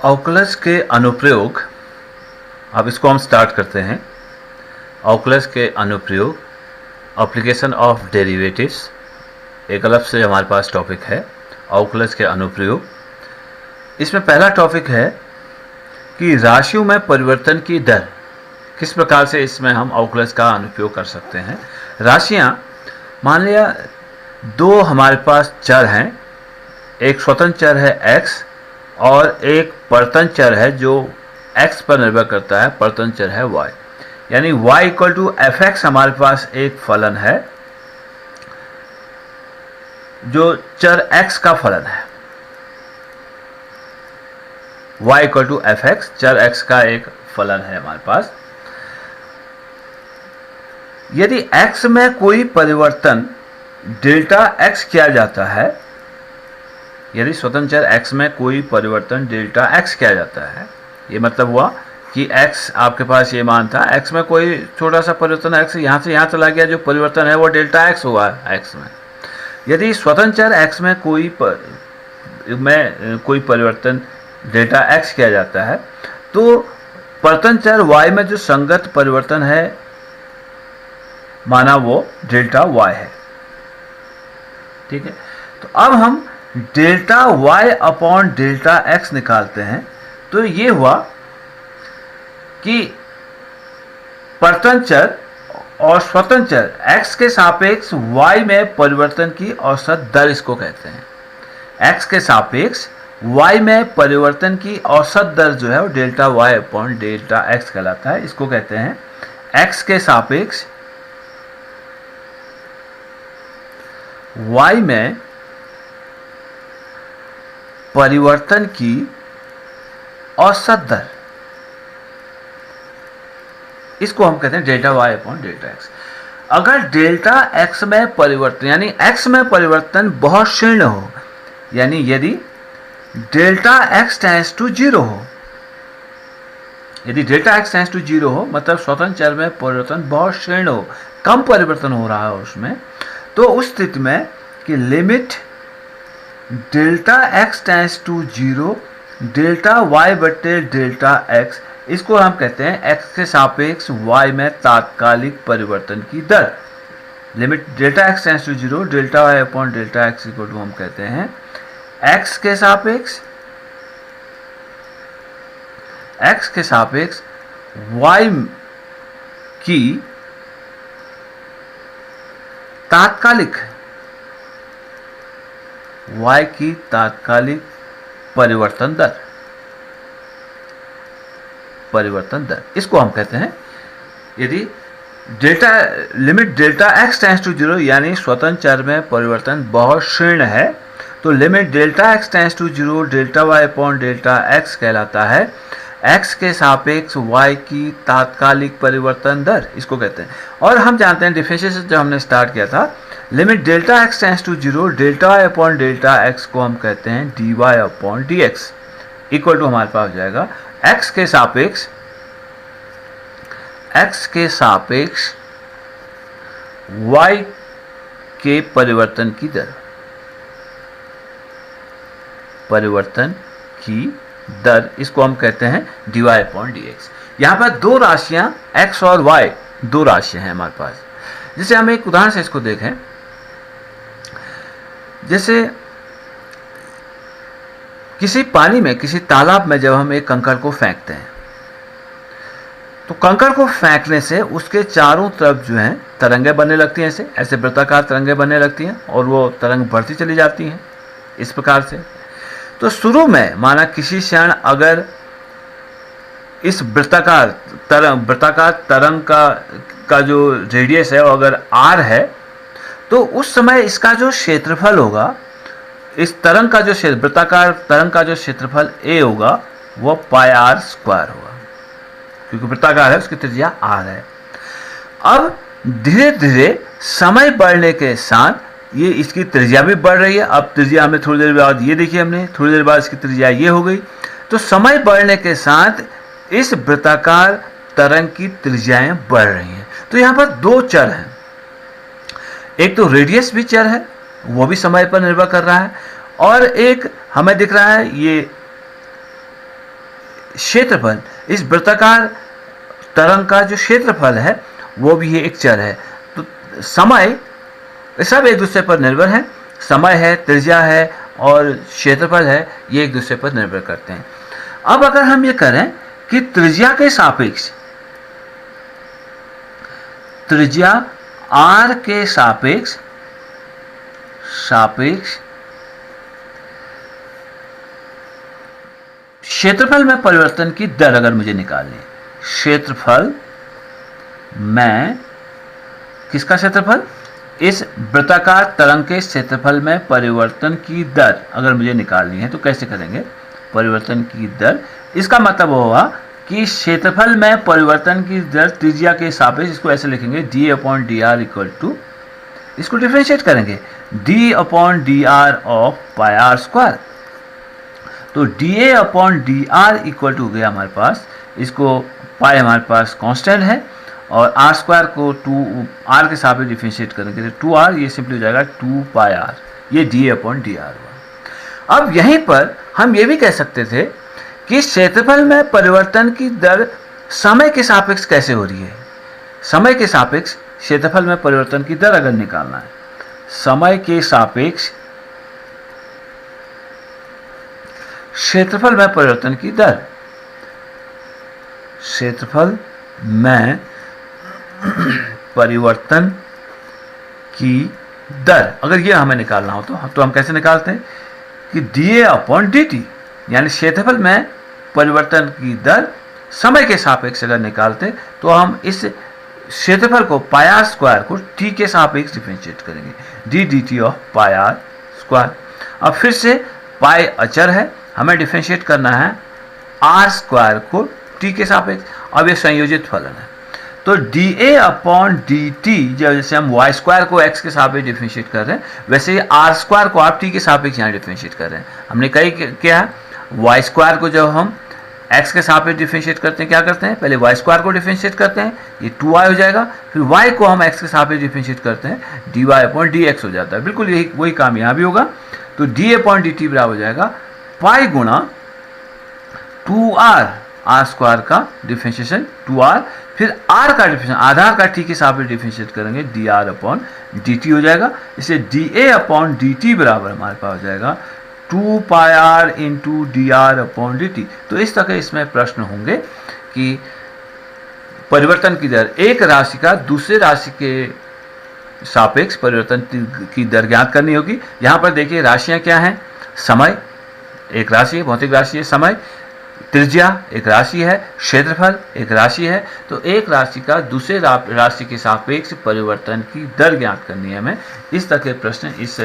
Oculus के अनुप्रयोग, अब इसको हम स्टार्ट करते हैं। ऑकुलस के अनुप्रयोग, एप्लीकेशन ऑफ डेरिवेटिव्स, एक अलग से हमारे पास टॉपिक है ऑकुलस के अनुप्रयोग। इसमें पहला टॉपिक है कि राशियों में परिवर्तन की दर, किस प्रकार से इसमें हम ऑकुलस का अनुप्रयोग कर सकते हैं। राशियां, मान लिया दो हमारे पास चर हैं, एक स्वतंत्र चर है x और एक परतंत्र चर है जो x पर निर्भर करता है, परतंत्र चर है y। यानी y equal to f x हमारे पास एक फलन है जो चर x का फलन है। y equal to f x चर x का एक फलन है हमारे पास। यदि x में कोई परिवर्तन डेल्टा x किया जाता है, यदि स्वतंत्र चर x में कोई परिवर्तन डेल्टा x किया जाता है, ये मतलब हुआ कि x आपके पास ये मान था, x में कोई छोटा सा परिवर्तन, x यहाँ से यहाँ चला गया, जो परिवर्तन है वो डेल्टा x हुआ है x में। यदि स्वतंत्र चर x में कोई परिवर्तन डेल्टा x किया जाता है, तो परतंत्र चर y में जो संगत परिवर्तन है माना वो डेल्टा y है। ठीक है, तो अब हम delta y upon delta x निकालते हैं। तो ये हुआ कि परतंत्र चर और स्वतंत्र चर x के सापेक्ष y में परिवर्तन की औसत दर इसको कहते हैं। x के सापेक्ष y में परिवर्तन की औसत दर जो है वो delta y upon delta x कहलाता है। इसको कहते हैं x के सापेक्ष y में परिवर्तन की औसत दर, इसको हम कहते हैं delta y upon delta x। अगर डेल्टा x में परिवर्तन यानी x में परिवर्तन बहुत क्षीण हो, यानी यदि डेल्टा x टेंड्स टू 0 हो, यदि डेल्टा x टेंड्स टू 0 हो मतलब स्वतंत्र चर में परिवर्तन बहुत क्षीण हो, कम परिवर्तन हो रहा है उसमें, तो उस स्थिति में कि limit delta x tends to 0 delta y बटे डेल्टा x, इसको हम कहते हैं x के सापेक्ष y में तात्कालिक परिवर्तन की दर। Limit delta x tends to 0 delta y upon delta x equal to हम कहते हैं x के सापेक्ष y की तात्कालिक परिवर्तन दर, इसको हम कहते हैं यदि limit delta x tends to 0 यानी स्वतंत्र चर में परिवर्तन बहुत क्षीण है, तो limit delta x tends to 0 delta y upon delta x कहलाता है x के सापेक्ष y की तात्कालिक परिवर्तन दर, इसको कहते हैं। और हम जानते हैं डिफरेंशिएशन जब हमने स्टार्ट किया था, limit delta x tends to 0 delta y upon delta x को हम कहते हैं dy upon dx equal to हमारे पास हो जाएगा x के सापेक्ष y के परिवर्तन की दर, इसको हम कहते हैं dy अपॉन dx। यहाँ पर दो राशियाँ x और y, दो राशियाँ हैं हमारे पास। जैसे हम एक उदाहरण से इसको देखें, जैसे किसी पानी में, किसी तालाब में जब हम एक कंकड़ को फेंकते हैं, तो कंकड़ को फेंकने से उसके चारों तरफ जो हैं तरंगें बनने लगती हैं, ऐसे वृत्ताकार तरंगें बनने लगती हैं और वो तरंग बढ़ती चली जाती हैं इस प्रकार से। तो शुरू में माना किसी क्षण अगर इस वृत्ताकार तरंग का जो रेडियस है वो अगर r है, तो उस समय इसका जो क्षेत्रफल होगा, इस तरंग का जो वृत्ताकार तरंग का जो क्षेत्रफल a होगा वो पाई r स्क्वायर होगा, क्योंकि वृत्ताकार है उसकी त्रिज्या r है। अब धीरे धीरे समय बढ़ने के साथ ये इसकी त्रिज्या भी बढ़ रही है। अब त्रिज्या हमें थोड़ी देर बाद, ये देखिए हमने थोड़ी देर बाद इसकी त्रिज्या ये हो गई। तो समय बढ़ने के साथ इस वृत्ताकार तरंग की त्रिज्याएं बढ़ रही हैं। तो यहाँ पर दो चर हैं, एक तो रेडियस भी चर है, वो भी समय पर निर्भर कर रहा है, और एक हमें दिख रहा है ये क्षेत्रफल, इस वृत्ताकार तरंग का जो क्षेत्रफल है वो भी ये एक चर है। तो समय सब एक दूसरे पर निर्भर है, समय है, त्रिज्या है और क्षेत्रफल है, ये एक दूसरे पर निर्भर करते हैं। अब अगर हम ये करें कि त्रिज्या के सापेक्ष, त्रिज्या r के सापेक्ष क्षेत्रफल में परिवर्तन की दर अगर मुझे निकालनी है, क्षेत्रफल में किसका क्षेत्रफल, इस वृत्ताकार तरंग के क्षेत्रफल में परिवर्तन की दर अगर मुझे निकालनी है तो कैसे करेंगे, परिवर्तन की दर, इसका मतलब होगा कि क्षेत्रफल में परिवर्तन की दर त्रिज्या के सापेक्ष, इसको ऐसे लिखेंगे d upon d r equal to, इसको डिफरेंशिएट करेंगे d upon d r of pi r square. तो dA upon d r equal to हो गया हमारे पास, इसको पाई हमारे पास कांस्टेंट है और आर स्क्वायर को 2r के सापेक्ष डिफरेंशिएट करेंगे तो 2r, ये सिंपली हो जाएगा 2 पाई आर, ये d अपॉन डी आर हुआ। अब यहीं पर हम ये भी कह सकते थे कि क्षेत्रफल में परिवर्तन की दर समय के सापेक्ष कैसे हो रही है, समय के सापेक्ष क्षेत्रफल में परिवर्तन की दर अगर निकालना है, समय के सापेक्ष क्षेत्रफल में परिवर्तन की दर, क्षेत्रफल में परिवर्तन की दर अगर ये हमें निकालना हो तो हम कैसे निकालते हैं कि dA अपॉन dt, यानी क्षेत्रफल में परिवर्तन की दर समय के सापेक्ष अगर निकालते तो हम इस क्षेत्रफल को पाई आर स्क्वायर को t के सापेक्ष डिफरेंशिएट करेंगे, d dt of pi r square. अब फिर से पाई अचर है, हमें डिफरेंशिएट करना है आर स्क्वायर को t के सापेक्ष। अब ये संयोजित फलन है तो dA अपॉन dt, जैसे हम y स्क्वायर को x के सापेक्ष डिफरेंशिएट कर रहे हैं वैसे ही आर स्क्वायर को आप t के सापेक्ष यहाँ डिफरेंशिएट कर रहे हैं। हमने कही क्या है, y स्क्वायर को जब हम x के सापेक्ष डिफरेंशिएट करते हैं क्या करते हैं, पहले y स्क्वायर को डिफरेंशिएट करते हैं, ये 2y हो जाएगा, फिर y को हम x के सापेक्ष डिफरेंशिएट करते हैं, dy अपॉन dx हो जाता है। बिल्कुल यही वही काम यहाँ भी होगा। तो d अपॉन dt बराबर हो जाएगा पाई गुणा 2r, आर स्क्वायर का डिफरेंशिएशन 2r, फिर r का डिफरेंशिएशन आधार का t के सापेक्ष डिफरेंशिएट करेंगे dr अपॉन dt हो जाएगा। इसे dA अपॉन dt बराबर हमारे पास हो जाएगा 2 pi R into D R upon D T. तो इस तरह के इसमें प्रश्न होंगे कि परिवर्तन की दर, एक राशि का दूसरे राशि के सापेक्ष परिवर्तन की दर ज्ञात करनी होगी। यहाँ पर देखिए राशियाँ क्या हैं, समय एक राशि है, भौतिक राशि है समय, त्रिज्या एक राशि है, क्षेत्रफल एक राशि है। तो एक राशि का दूसरे राशि के सापेक्ष परिवर्तन की दर ज्ञात करनी है हमें। इस तरह के प्रश्न इस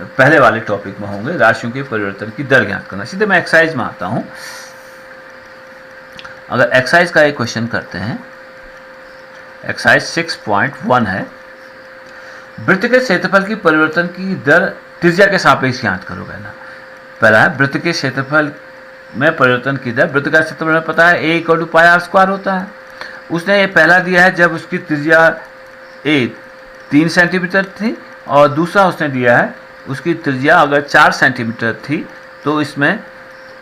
पहले वाले टॉपिक में होंगे, राशियों के परिवर्तन की दर ज्ञात करना। सीधे मैं एक्सरसाइज में आता हूं। अगर एक्सरसाइज का एक क्वेश्चन करते हैं, एक्सरसाइज 6.1 है, वृत्त के क्षेत्रफल की परिवर्तन की दर त्रिज्या के सापेक्ष ज्ञात करोगे ना। पहला है वृत्त के क्षेत्रफल में परिवर्तन की दर, वृत्त का क्षेत्रफल में पता है a equal to pi r square होता है। उसने ये पहला दिया है जब उसकी त्रिज्या a 3 सेंटीमीटर थी और दूसरा उसने दिया है उसकी त्रिज्या अगर 4 सेंटीमीटर थी तो इसमें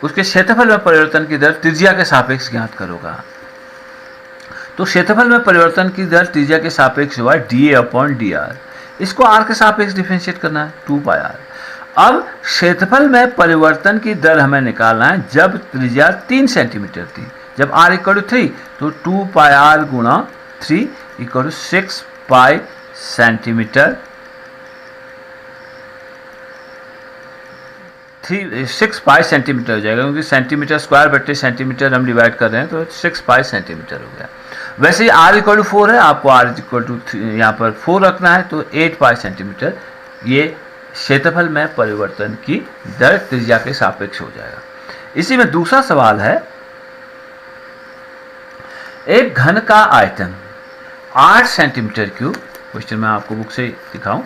उसके क्षेत्रफल में परिवर्तन की दर त्रिज्या के सापेक्ष ज्ञात करोगा। तो क्षेत्रफल में परिवर्तन की दर त्रिज्या के सापेक्ष हुआ dA अपॉन डी आर, इसको r के सापेक्ष डिफरेंशिएट करना है 2 पाई आर। अब क्षेत्रफल में परिवर्तन की दर हमें निकालना है जब त्रिज्या 3 सेंटीमीटर थी, जब r इक्वल टू 3 तो 2 पाई आर गुणा 3 equal to 6 pi centimetre, 6 pi centimetre हो जाएगा क्योंकि सेंटीमीटर स्क्वायर बट्टे सेंटीमीटर हम डिवाइड कर रहे हैं तो 6 पाई सेंटीमीटर हो गया। वैसे ही r इक्वल टू 4 है, आपको r इक्वल टू यहाँ पर 4 रखना है तो 8 पाई सेंटीमीटर ये क्षेत्रफल में परिवर्तन की दर त्रिज्या के सापेक्ष हो जाएगा। इसी में दूसरा सवाल है, एक घन का आयतन 8 सेंटीमीटर क्यूब, क्वेश्चन मैं आपको बुक से दिखाऊं,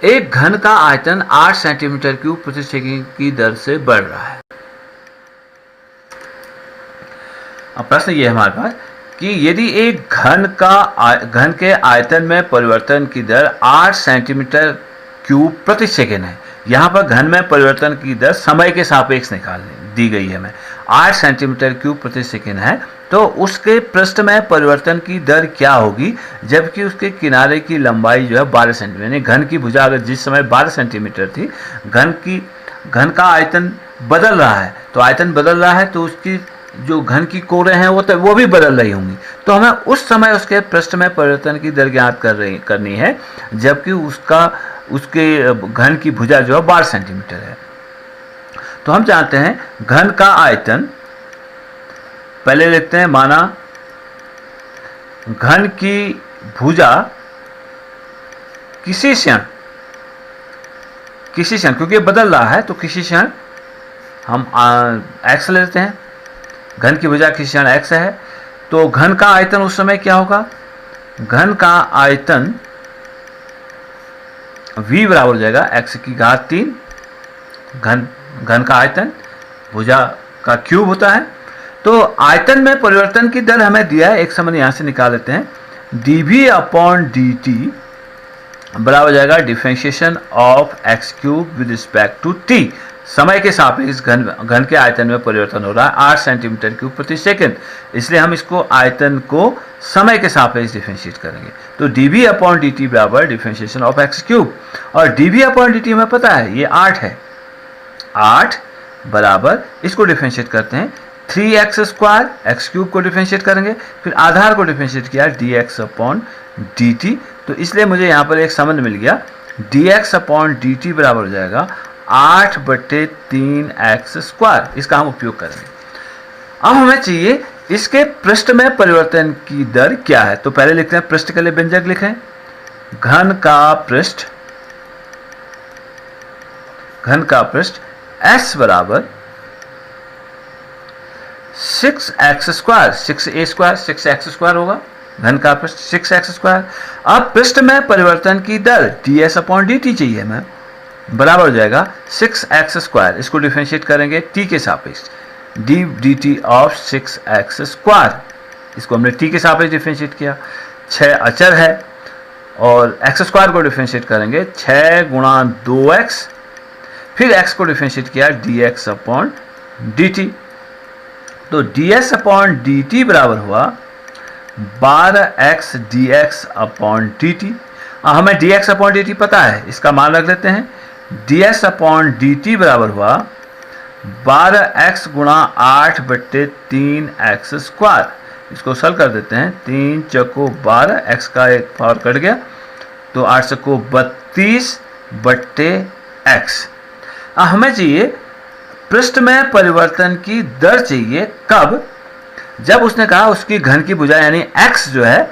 एक घन का आयतन 8 सेंटीमीटर क्यूब प्रति सेकंड की दर से बढ़ रहा है। अब प्रश्न ये है हमारे पास कि यदि एक घन के आयतन में परिवर्तन की दर 8 सेंटीमीटर क्यूब प्रति सेकेंड है। यहाँ पर घन में परिवर्तन की दर समय के सापेक्ष निकालनी दी गई है हमें, 8 सेंटीमीटर क्यूब प्रति सेकेंड है, तो उसके पृष्ठ में परिवर्तन की दर क्या होगी जबकि उसके किनारे की लंबाई जो है 12 सेंटीमीटर, यानी घन की भुजा अगर जिस समय 12 सेंटीमीटर थी, घन का आयतन बदल रहा है, तो आयतन बदल रहा है तो उसकी जो घन की कोरें हैं वो भी बदल रही होंगी, तो हमें उस समय उसके पृष्ठ में परिवर्तन की दर ज्ञात करनी है जबकि उसके घन की भुजा जो है 12 सेंटीमीटर है। तो हम जानते हैं घन का आयतन, पहले लिखते हैं, माना घन की भुजा किसी क्षण, क्योंकि ये बदल रहा है तो किसी क्षण हम x लेते हैं, घन की भुजा किसी क्षण x है, तो घन का आयतन उस समय क्या होगा, घन का आयतन v बराबर हो जाएगा x की घात 3, घन का आयतन भुजा का क्यूब होता है। तो आयतन में परिवर्तन की दर हमें दिया है, एक समय यहां से निकाल लेते हैं, dv अपॉन dt बराबर हो जाएगा differentiation of x cube with respect to t, समय के सापेक्ष घन के आयतन में परिवर्तन हो रहा है 8 सेंटीमीटर क्यूब प्रति सेकंड, इसलिए हम इसको आयतन को समय के सापेक्ष डिफरेंशिएट करेंगे। तो dv अपॉन dt बराबर डिफरेंशिएशन ऑफ x क्यूब, और dv अपॉन dt हमें पता है ये 8 है, 8 बराबर इसको डिफरेंशिएट करते हैं 3x स्क्वायर, x क्यूब को डिफरेंशिएट करेंगे, फिर आधार को डिफरेंशिएट किया dx अपॉन dt, तो इसलिए मुझे यहाँ पर एक संबंध मिल गया, dx अपॉन dt बराबर हो जाएगा 8/3x स्क्वायर, इसका हम उपयोग करेंगे। अब हमें चाहिए इसके पृष्ठ में परिवर्तन की दर क्या है, तो पहले लिखते हैं पृष्ठ के लिए व्यंजक लिखें, घन का पृष्ठ s बराबर 6x square, 6a square 6x square होगा, घन का पृष्ठ 6x स्क्वायर। अब पृष्ठ में परिवर्तन की दर ds अपॉन dt चाहिए हमें, बराबर हो जाएगा 6x स्क्वायर, इसको डिफरेंशिएट करेंगे t के सापेक्ष, dt ऑफ 6x स्क्वायर, इसको हमने t के सापेक्ष डिफरेंशिएट किया, 6 अचर है और x स्क्वायर को डिफरेंशिएट करेंगे 6 गुणा 2x, फिर x को डिफरेंशिएट किया dx अपॉन dt, तो ds अपॉन dt बराबर हुआ 12x dx अपॉन dt। हमें dx अपॉन dt पता है, इसका मान रख लेते हैं, ds अपॉन dt बराबर हुआ 12x गुणा 8/3x स्क्वायर, इसको सरल कर देते हैं, 3 चौको 12, x का एक पावर कट गया तो 8 चौको 32/x। हमें चाहिए पृष्ठ में परिवर्तन की दर चाहिए कब, जब उसने कहा उसकी घन की भुजा यानी x जो है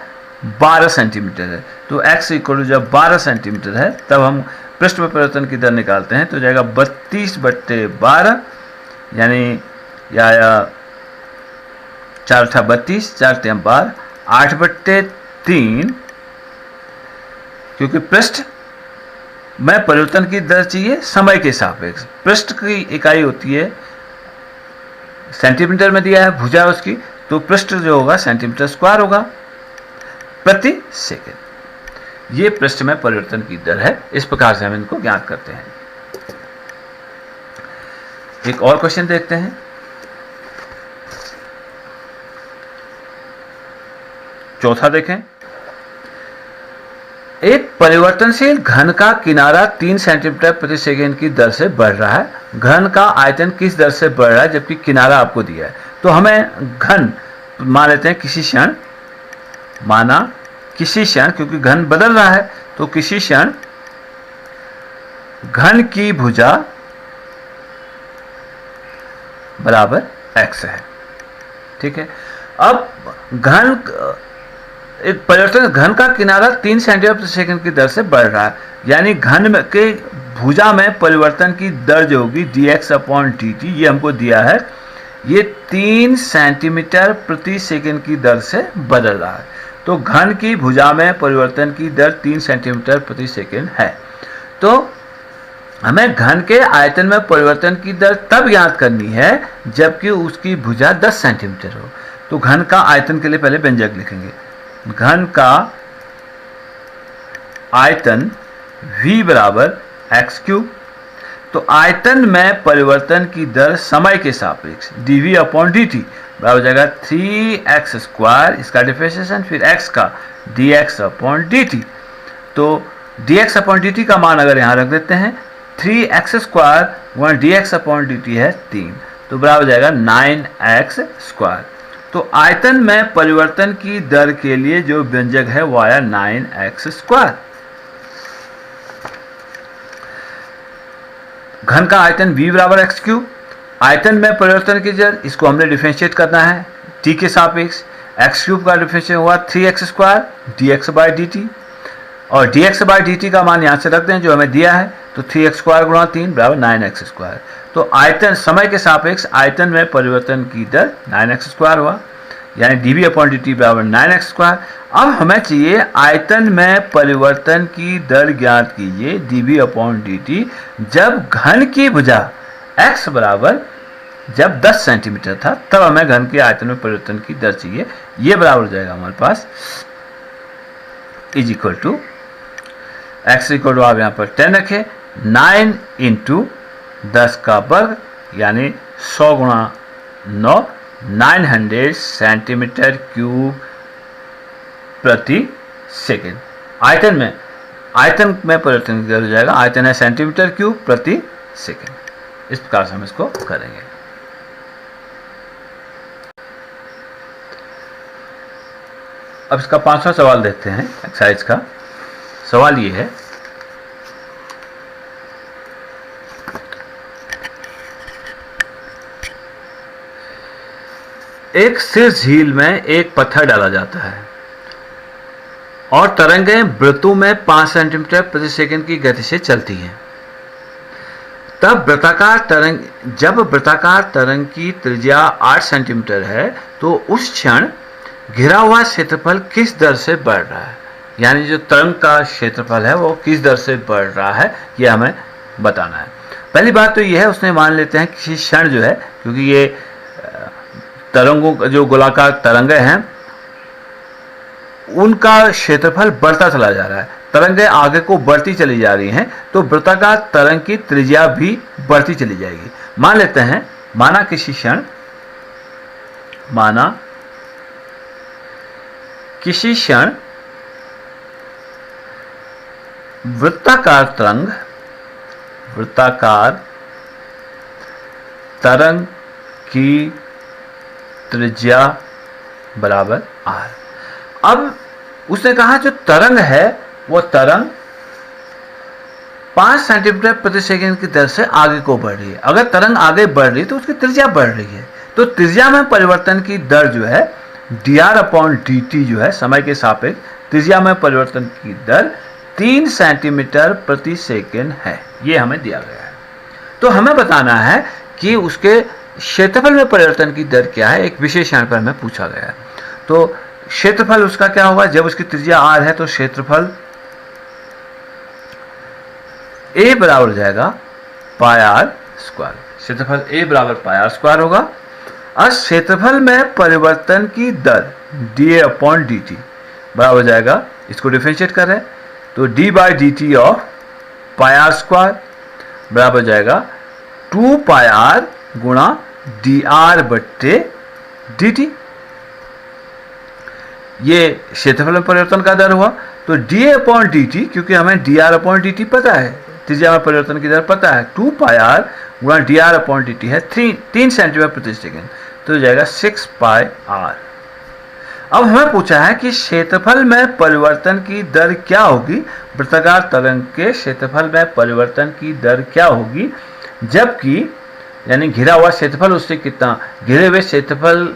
12 सेंटीमीटर है, तो x इक्वल जब 12 सेंटीमीटर है तब हम पृष्ठ में परिवर्तन की दर निकालते हैं, तो जाएगा 32/12, यानी या 4 × 32, 4 × 12, 8/3, क्योंकि पृष्ठ में परिवर्तन की दर चाहिए समय के सापेक्ष, पृष्ठ की इकाई होती है सेंटीमीटर में दिया है भुजा उसकी, तो पृष्ठ जो होगा सेंटीमीटर स्क्वायर होगा प्रति सेकंड। ये पृष्ठ में परिवर्तन की दर है, इस प्रकार से हम इनको ज्ञात करते हैं। एक और क्वेश्चन देखते हैं, चौथा देखें, एक परिवर्तनशील घन का किनारा 3 सेंटीमीटर प्रति सेकंड की दर से बढ़ रहा है, घन का आयतन किस दर से बढ़ रहा है जबकि किनारा आपको दिया है, तो हमें घन मान लेते हैं किसी क्षण, माना किसी क्षण, क्योंकि घन बदल रहा है तो किसी क्षण घन की भुजा बराबर x है, ठीक है। अब एक परिवर्तन घन का किनारा 3 सेंटीमीटर प्रति सेकंड की दर से बढ़ रहा है, यानी घन के भुजा में परिवर्तन की दर जो होगी dx अपॉन dt, ये हमको दिया है, ये 3 सेंटीमीटर प्रति सेकंड की दर से बदल रहा है, तो घन की भुजा में परिवर्तन की दर 3 सेंटीमीटर प्रति सेकंड है। तो हमें घन के आयतन में परिवर्तन की दर तब ज्ञात करनी है जबकि उसकी भुजा 10 सेंटीमीटर हो, तो घन का आयतन के लिए पहले व्यंजक लिखेंगे। घन का आयतन v बराबर एक्स क्यूब। तो आयतन में परिवर्तन की दर समय के सापेक्ष dv अपॉन dt बराबर हो जाएगा 3x स्क्वायर, इसका डिफरेंशिएशन, फिर x का dx अपॉन dt। तो dx अपॉन dt का मान अगर यहाँ रख देते हैं 3x स्क्वायर गुणा dx अपॉन dt है 3, तो बराबर हो जाएगा 9x स्क्वायर। तो आयतन में परिवर्तन की दर के लिए जो व्यंजक है वो आया 9x स्क्वायर। घन का आयतन v बराबर एक्स क्यूब। आयतन में परिवर्तन की दर, इसको हमने डिफरेंशिएट करना है t के सापेक्ष। एक्स क्यूब का डिफरेंशिएट हुआ 3x square dx by dt, और dx बाई dt का मान यहाँ से रख दें जो हमें दिया है, तो 3x स्क्वायर गुणा 3 बराबर 9x स्क्वायर। तो आयतन समय के सापेक्ष आयतन में परिवर्तन की दर 9x स्क्वायर हुआ, यानी dv अपॉन dt बराबर 9x स्क्वायर। अब हमें चाहिए आयतन में परिवर्तन की दर ज्ञात कीजिए dv अपॉन dt जब घन की भुजा x बराबर जब 10 सेंटीमीटर था, तब हमें घन के आयतन में परिवर्तन की दर चाहिए। ये बराबर हो जाएगा हमारे पास is equal to X equal to, आप यहाँ पर 10 रखें, 9 इंटू 10 का वर्ग यानी 100 गुणा 9, 900 सेंटीमीटर क्यूब प्रति सेकेंड। आयतन में परिवर्तन किया जाएगा, आयतन है सेंटीमीटर क्यूब प्रति सेकेंड। इस प्रकार से हम इसको करेंगे। अब इसका 5वां सवाल देखते हैं एक्सरसाइज का। सवाल ये है, एक स्थिर झील में एक पत्थर डाला जाता है और तरंगें वृत्तों में 5 सेंटीमीटर प्रति सेकंड की गति से चलती हैं। जब वृत्ताकार तरंग की त्रिज्या 8 सेंटीमीटर है, तो उस क्षण घिरा हुआ क्षेत्रफल किस दर से बढ़ रहा है, यानी जो तरंग का क्षेत्रफल है वो किस दर से बढ़ रहा है, ये हमें बताना है। पहली बात तो ये है, उसने मान लेते हैं किसी क्षण जो है, क्योंकि ये तरंगों का जो गोलाकार तरंगें हैं उनका क्षेत्रफल बढ़ता चला जा रहा है, तरंगें आगे को बढ़ती चली जा रही हैं, तो वृत्ताकार तरंग की त्रिज्या भी बढ़ती चली जाएगी। मान लेते हैं, माना किसी क्षण वृत्ताकार तरंग की त्रिज्या बराबर r। अब उसने कहा जो तरंग है वो तरंग 5 सेंटीमीटर प्रति सेकंड की दर से आगे को बढ़ रही है। अगर तरंग आगे बढ़ रही है तो उसकी त्रिज्या बढ़ रही है, तो त्रिज्या में परिवर्तन की दर जो है dr अपॉन dt जो है समय के सापेक्ष त्रिज्या में परिवर्तन की दर 3 सेंटीमीटर प्रति सेकंड है, ये हमें दिया गया है। तो हमें बताना है कि उसके क्षेत्रफल में परिवर्तन की दर क्या है, एक विशेष क्षण पर हमें पूछा गया है। तो क्षेत्रफल उसका क्या होगा, जब उसकी त्रिज्या r है तो क्षेत्रफल a बराबर हो जाएगा पाई r स्क्वायर। क्षेत्रफल a बराबर पाई r स्क्वायर होगा। और क्षेत्रफल में परिवर्तन की दर dA अपॉन dt बराबर हो जाएगा, इसको डिफरेंशिएट कर रहे हैं तो d by dt of pi r square बराबर हो जाएगा 2 पाई r गुणा dr बट्टे dt। ये क्षेत्रफल में परिवर्तन का दर हुआ। तो dA अपॉन dt, क्योंकि हमें dr अपॉन dt पता है, त्रिज्या में परिवर्तन की दर पता है, 2 पाई r गुणा dr अपॉन dt है 3 सेंटीमीटर प्रति सेकंड, तो हो जाएगा 6 पाई r। अब हमें पूछा है कि क्षेत्रफल में परिवर्तन की दर क्या होगी, वृत्ताकार तरंग के क्षेत्रफल में परिवर्तन की दर क्या होगी, जबकि यानी घिरा हुआ क्षेत्रफल उससे कितना, घिरे हुए क्षेत्रफल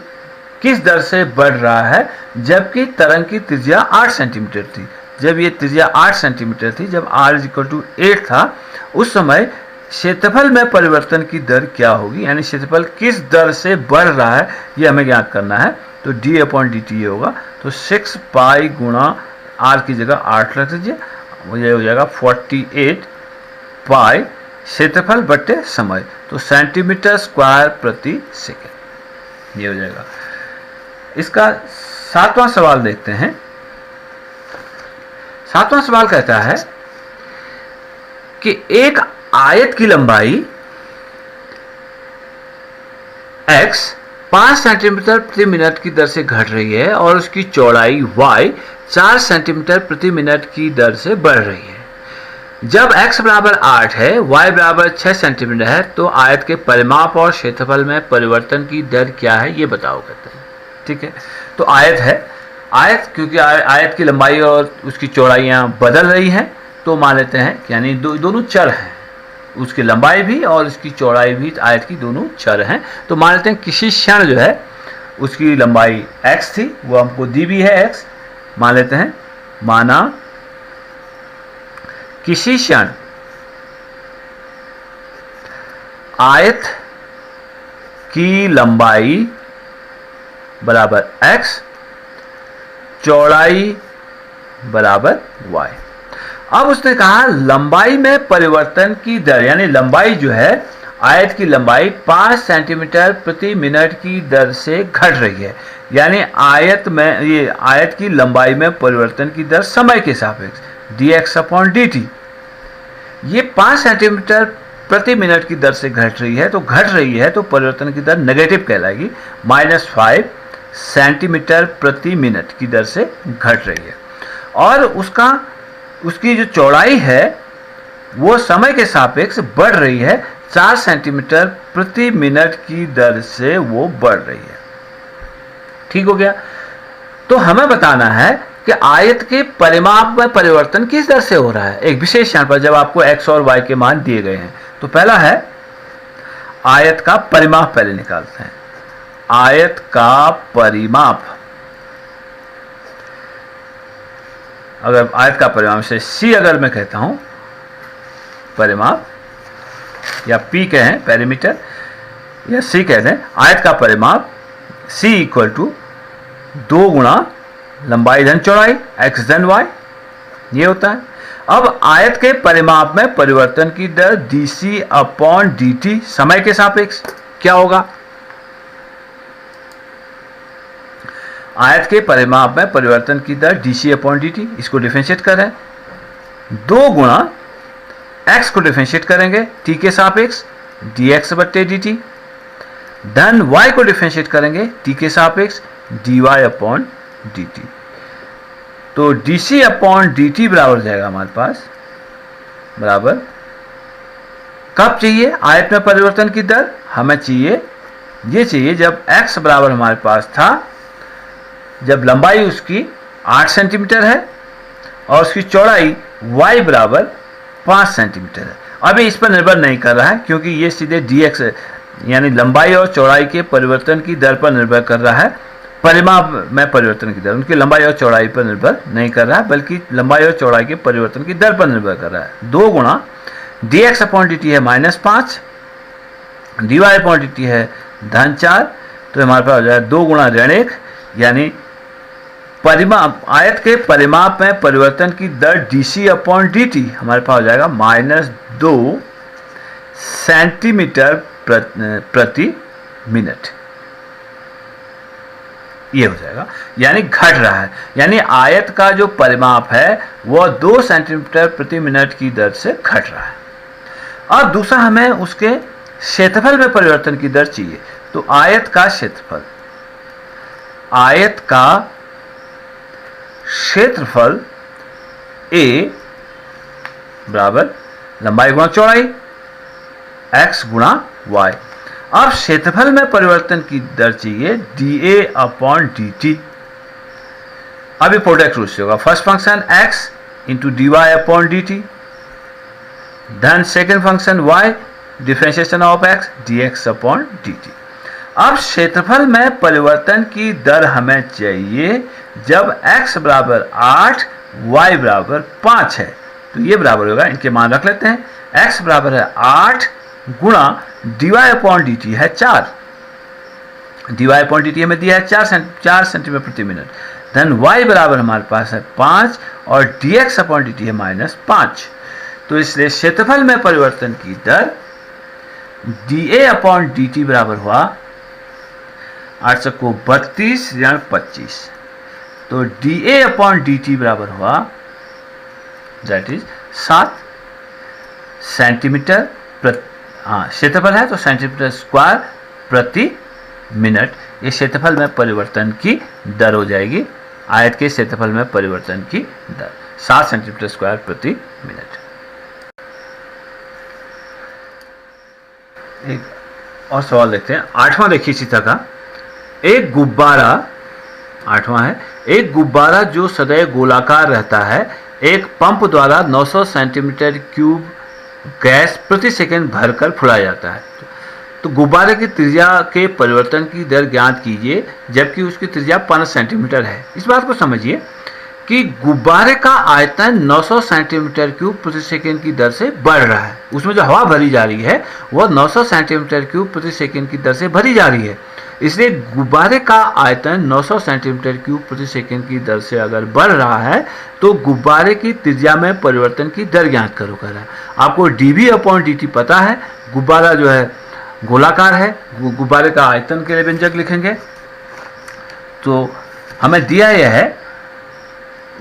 किस दर से बढ़ रहा है, जबकि तरंग की त्रिज्या 8 सेंटीमीटर थी। जब ये त्रिज्या 8 सेंटीमीटर थी, जब r इक्वल टू 8 था, उस समय क्षेत्रफल में परिवर्तन की दर क्या होगी, यानी क्षेत्रफल किस दर से बढ़ रहा है, ये हमें ज्ञात करना है। तो d अपॉन dt ये होगा, तो 6 पाई गुणा r की जगह 8 रख दीजिए, ये हो जाएगा 48 पाई क्षेत्रफल बट्टे समय, तो सेंटीमीटर स्क्वायर प्रति सेकेंड, ये हो जाएगा। इसका 7वां सवाल देखते हैं। 7वां सवाल कहता है कि एक आयत की लंबाई x 5 सेंटीमीटर प्रति मिनट की दर से घट रही है और उसकी चौड़ाई y 4 सेंटीमीटर प्रति मिनट की दर से बढ़ रही है। जब x बराबर 8 है, y बराबर 6 सेंटीमीटर है, तो आयत के परिमाप और क्षेत्रफल में परिवर्तन की दर क्या है ये बताओ कहते हैं। ठीक है, तो आयत है, आयत क्योंकि आयत की लंबाई और उसकी चौड़ाइयाँ बदल रही हैं, तो मान लेते हैं यानी दोनों चर हैं, उसकी लंबाई भी और उसकी चौड़ाई भी आयत की दोनों चर हैं। तो मान लेते हैं किसी क्षण जो है उसकी लंबाई x थी, वो हमको दी भी है x, मान लेते हैं, माना किसी क्षण आयत की लंबाई बराबर x, चौड़ाई बराबर y। अब उसने कहा लंबाई में परिवर्तन की दर, यानी लंबाई जो है आयत की लंबाई 5 सेंटीमीटर प्रति मिनट की दर से घट रही है, यानी आयत की लंबाई में परिवर्तन की दर समय के सापेक्ष dx/dt, ये 5 सेंटीमीटर प्रति मिनट की दर से घट रही है, तो परिवर्तन की दर नेगेटिव कहलाएगी, -5 सेंटीमीटर प्रति मिनट की दर से घट रही है। और उसकी जो चौड़ाई है वो समय के सापेक्ष बढ़ रही है, 4 सेंटीमीटर प्रति मिनट की दर से वो बढ़ रही है। ठीक हो गया। तो हमें बताना है कि आयत के परिमाप में परिवर्तन किस दर से हो रहा है एक विशेष क्षण पर, जब आपको x और y के मान दिए गए हैं। तो पहला है आयत का परिमाप, पहले निकालते हैं आयत का परिमाप। अगर आयत का परिमाप से c अगर मैं कहता हूं परिमाप, या p कहें पेरीमीटर, या c कहते हैं आयत का परिमाप, c = 2 गुणा लंबाई धन चौड़ाई x धन y, ये होता है। अब आयत के परिमाप में परिवर्तन की दर dc/dt समय के सापेक्ष क्या होगा? आयत के परिमाप में परिवर्तन की दर dc/dt, इसको डिफरेंशिएट करें, 2 गुणा x को डिफरेंशिएट करेंगे t के सापेक्ष dx/dt, धन y को डिफरेंशिएट करेंगे t के सापेक्ष dy/dt। तो dc/dt बराबर जाएगा हमारे पास, बराबर कब चाहिए आयत में परिवर्तन की दर? हमें चाहिए जब x बराबर हमारे पास था, जब लंबाई उसकी 8 सेंटीमीटर है और उसकी चौड़ाई y बराबर 5 सेंटीमीटर है। अभी इस पर निर्भर नहीं कर रहा है, क्योंकि ये सीधे dx यानी लंबाई और चौड़ाई के परिवर्तन की दर पर निर्भर कर रहा है। परिमाप में परिवर्तन की दर उनकी लंबाई और चौड़ाई पर निर्भर नहीं कर रहा है, बल्कि लंबाई और चौड़ाई के परिवर्तन की दर पर निर्भर कर रहा है। 2 गुणा dx/dt है -5, dy/dt है धन 4, तो हमारे पास हो जाएगा 2 गुणा ऋण 1, यानी परिमाप आयत के परिमाप में परिवर्तन की दर dc/dt हमारे पास हो जाएगा -2 सेंटीमीटर प्रति मिनट, ये हो जाएगा, यानी घट रहा है, यानी आयत का जो परिमाप है वह 2 सेंटीमीटर प्रति मिनट की दर से घट रहा है। और दूसरा हमें उसके क्षेत्रफल में परिवर्तन की दर चाहिए। तो आयत का क्षेत्रफल a बराबर लंबाई गुणा चौड़ाई x गुणा y। अब क्षेत्रफल में परिवर्तन की दर चाहिए dA/dt। अभी प्रोडक्ट रूल से होगा, first function x into dy/dt, धन second function y differentiation of x dx/dt। अब क्षेत्रफल में परिवर्तन की दर हमें चाहिए जब x बराबर 8 y बराबर 5 है, तो ये बराबर होगा, इनके मान रख लेते हैं, x बराबर है 8 गुणा dy/dt है 4, dy/dt हमें दिया है 4 सेंटीमीटर प्रति मिनट, धन y बराबर हमारे पास है 5 और dx/dt है -5। तो इसलिए क्षेत्रफल में परिवर्तन की दर dA/dt बराबर हुआ 8 चक्को 32 ऋण 25, तो dA अपॉन dt बराबर हुआ दैट इज 7 सेंटीमीटर क्षेत्रफल है तो सेंटीमीटर स्क्वायर प्रति मिनट। ये क्षेत्रफल में परिवर्तन की दर हो जाएगी, आयत के क्षेत्रफल में परिवर्तन की दर 7 सेंटीमीटर स्क्वायर प्रति मिनट। एक और सवाल देखते हैं, 8वां देखिए इसी तरह का। एक गुब्बारा, 8वां है, एक गुब्बारा जो सदैव गोलाकार रहता है एक पंप द्वारा 900 सेंटीमीटर क्यूब गैस प्रति सेकंड भरकर फुलाया जाता है। तो गुब्बारे की त्रिज्या के परिवर्तन की दर ज्ञात कीजिए जबकि उसकी त्रिज्या 5 सेंटीमीटर है। इस बात को समझिए कि गुब्बारे का आयतन 900 सेंटीमीटर क्यूब प्रति सेकंड की दर से बढ़ रहा है। उसमें जो हवा भरी जा रही है वह 900 सेंटीमीटर क्यूब प्रति सेकंड की दर से भरी जा रही है। इसलिए गुब्बारे का आयतन 900 सेंटीमीटर क्यूब प्रति सेकंड की दर से अगर बढ़ रहा है तो गुब्बारे की त्रिज्या में परिवर्तन की दर ज्ञात करो कह रहा है। आपको dV अपॉन dt पता है, गुब्बारा जो है गोलाकार है, गुब्बारे का आयतन के लिए व्यंजक लिखेंगे तो हमें दिया यह है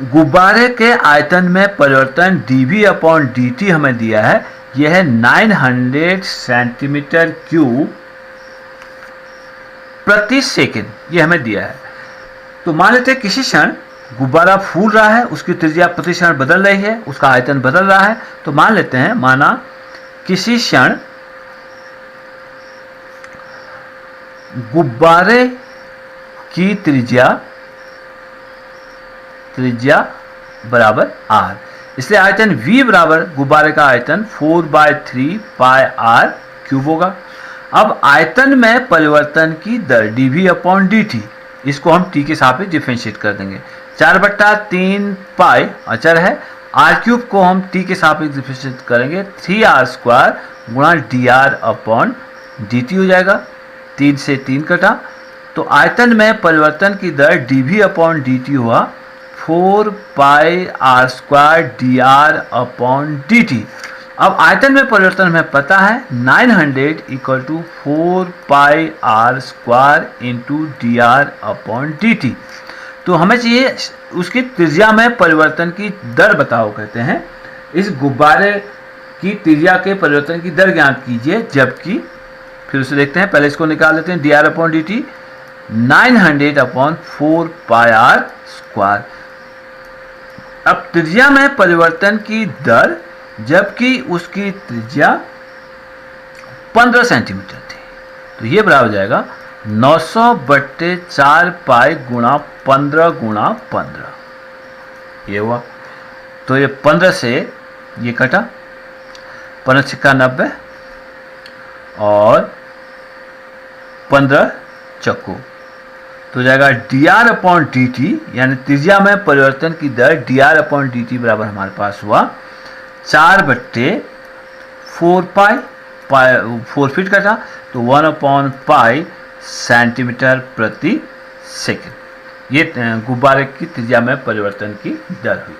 गुब्बारे के आयतन में परिवर्तन dV अपॉन dt हमें दिया है, यह है 900 सेंटीमीटर क्यूब प्रति सेकंड, ये हमें दिया है। तो मान लेते हैं किसी क्षण गुब्बारा फूल रहा है, उसकी त्रिज्या प्रति क्षण बदल रही है, उसका आयतन बदल रहा है। तो मान लेते हैं, माना किसी क्षण गुब्बारे की त्रिज्या बराबर r, इसलिए आयतन V बराबर गुब्बारे का आयतन 4/3 पाई r क्यूब होगा। अब आयतन में परिवर्तन की दर dV अपॉन dt, इसको हम t के सापेक्ष डिफरेंशिएट कर देंगे। 4/3 पाई अचर है, r क्यूब को हम t के सापेक्ष डिफरेंशिएट करेंगे 3r स्क्वायर गुणा dr अपॉन dt हो जाएगा। 3 से 3 कटा तो आयतन में परिवर्तन की दर dV अपॉन dt हुआ 4 pi r square dr upon dt। अब आयतन में परिवर्तन हमें पता है 900 equal to 4 pi r square into dr upon dt। तो हमें चाहिए उसकी त्रिज्या में परिवर्तन की दर बताओ कहते हैं। इस गुब्बारे की त्रिज्या के परिवर्तन की दर ज्ञात कीजिए जबकि, फिर उसे देखते हैं, पहले इसको निकाल लेते हैं dr upon dt 900 upon 4 pi r square. अब त्रिज्या में परिवर्तन की दर जबकि उसकी त्रिज्या 15 सेंटीमीटर थी तो ये बराबर हो जाएगा 900/4 पाई गुणा 15 गुणा 15, ये हुआ। तो ये 15 से ये कटा, 15 छिक्का 90 और 15 चक्कू तो हो जाएगा dr अपॉन dt, यानी त्रिज्या में परिवर्तन की दर dr अपॉन dt बराबर हमारे पास हुआ 4/4 पाई, 4 फीट कटा तो 1 अपॉन पाई सेंटीमीटर प्रति सेकंड। ये गुब्बारे की त्रिज्या में परिवर्तन की दर हुई।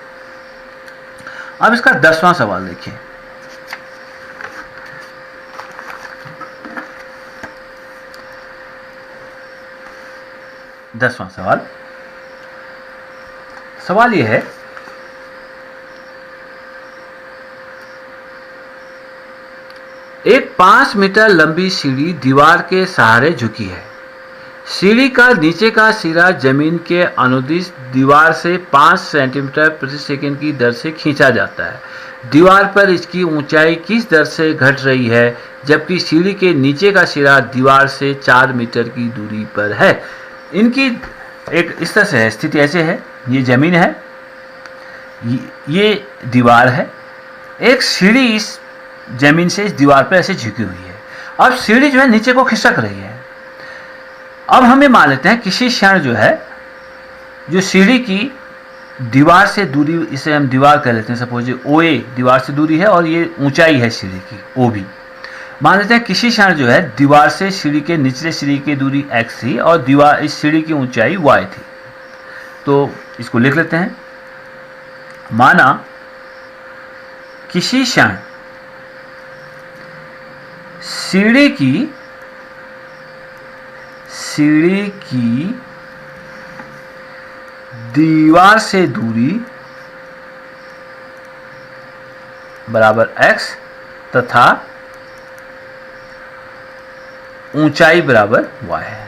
अब इसका 10वां सवाल देखिए। सवाल यह है, एक 5 मीटर लंबी सीढ़ी दीवार के सहारे झुकी है। सीढ़ी का नीचे का सिरा जमीन के अनुदिश दीवार से 5 सेंटीमीटर प्रति सेकंड की दर से खींचा जाता है। दीवार पर इसकी ऊंचाई किस दर से घट रही है जबकि सीढ़ी के नीचे का सिरा दीवार से 4 मीटर की दूरी पर है। इनकी एक इस तरह से है, स्थिति ऐसे है, ये जमीन है, ये दीवार है, एक सीढ़ी इस जमीन से इस दीवार पर ऐसे झुकी हुई है। अब सीढ़ी जो है नीचे को खिसक रही है। अब हम ये मान लेते हैं किसी क्षण जो है, जो सीढ़ी की दीवार से दूरी, इसे हम दीवार कह लेते हैं, सपोज OA दीवार से दूरी है और ये ऊंचाई है सीढ़ी की OB। मान लेते हैं किसी क्षण जो है दीवार से सीढ़ी के निचले सीढ़ी की दूरी x थी और दीवार इस सीढ़ी की ऊंचाई y थी। तो इसको लिख लेते हैं। माना किसी क्षण सीढ़ी की दीवार से दूरी बराबर x तथा ऊंचाई बराबर y है।